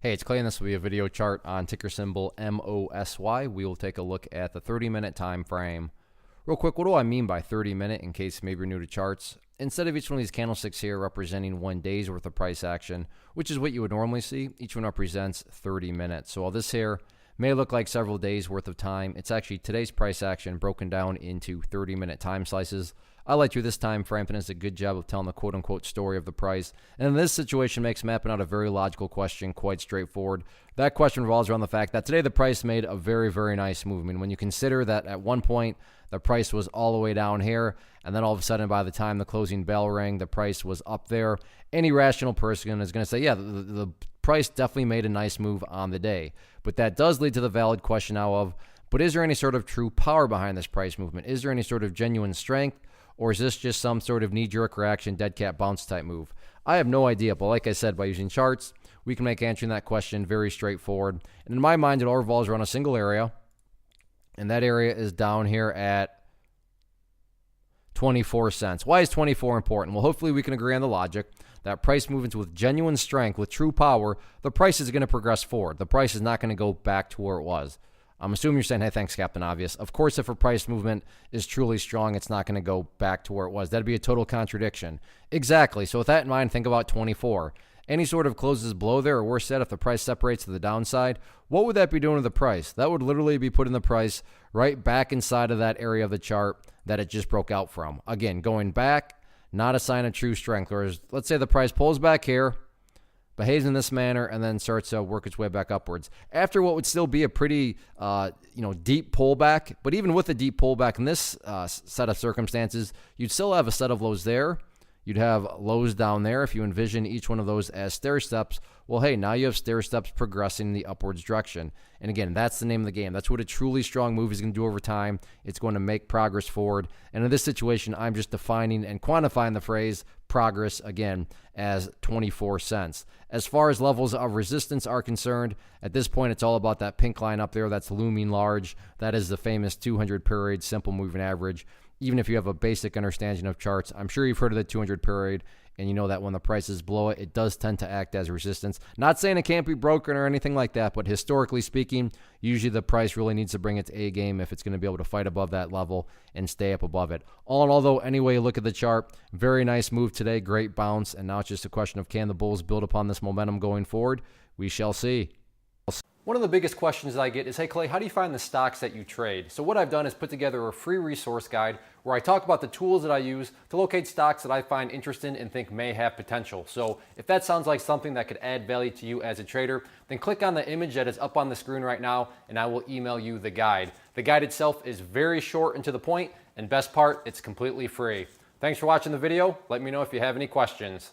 Hey, it's Clay, and this will be a video chart on ticker symbol MOSY. We will take a look at the 30-minute time frame. Real quick, what do I mean by 30-minute in case maybe you're new to charts? Instead of each one of these candlesticks here representing 1 day's worth of price action, which is what you would normally see, each one represents 30 minutes. So while this here may look like several days worth of time, it's actually today's price action broken down into 30-minute time slices. I like through this time frame, and does a good job of telling the quote-unquote story of the price. And in this situation, makes mapping out a very logical question quite straightforward. That question revolves around the fact that today the price made a very, very nice move. I mean, when you consider that at one point the price was all the way down here, and then all of a sudden by the time the closing bell rang, the price was up there, any rational person is going to say, yeah, the price definitely made a nice move on the day. But that does lead to the valid question now of, but is there any sort of true power behind this price movement? Is there any sort of genuine strength? Or is this just some sort of knee-jerk reaction, dead cat bounce type move? I have no idea, but like I said, by using charts, we can make answering that question very straightforward. And in my mind, it all revolves around a single area, and that area is down here at 24 cents. Why is 24 important? Well, hopefully we can agree on the logic that price movements with genuine strength, with true power, the price is going to progress forward. The price is not going to go back to where it was. I'm assuming you're saying, hey, thanks, Captain Obvious. Of course, if a price movement is truly strong, it's not going to go back to where it was. That'd be a total contradiction. Exactly. So with that in mind, think about 24. Any sort of closes below there, or worse yet, if the price separates to the downside, what would that be doing to the price? That would literally be putting the price right back inside of that area of the chart that it just broke out from. Again, going back, not a sign of true strength. Whereas, let's say the price pulls back here, behaves in this manner, and then starts to work its way back upwards. After what would still be a pretty, deep pullback, but even with a deep pullback in this set of circumstances, you'd still have a set of lows there. You'd have lows down there. If you envision each one of those as stair steps, well, hey, now you have stair steps progressing in the upwards direction. And again, that's the name of the game. That's what a truly strong move is going to do over time. It's going to make progress forward. And in this situation, I'm just defining and quantifying the phrase progress, again, as 24 cents. As far as levels of resistance are concerned, at this point, it's all about that pink line up there that's looming large. That is the famous 200 period simple moving average. Even if you have a basic understanding of charts, I'm sure you've heard of the 200 period, and you know that when the prices blow it, it does tend to act as resistance. Not saying it can't be broken or anything like that, but historically speaking, usually the price really needs to bring its A game if it's going to be able to fight above that level and stay up above it. All in all, though, any way you look at the chart, very nice move today, great bounce, and now it's just a question of can the bulls build upon this momentum going forward? We shall see. One of the biggest questions that I get is, hey Clay, how do you find the stocks that you trade? So what I've done is put together a free resource guide where I talk about the tools that I use to locate stocks that I find interesting and think may have potential. So if that sounds like something that could add value to you as a trader, then click on the image that is up on the screen right now and I will email you the guide. The guide itself is very short and to the point, and best part, it's completely free. Thanks for watching the video. Let me know if you have any questions.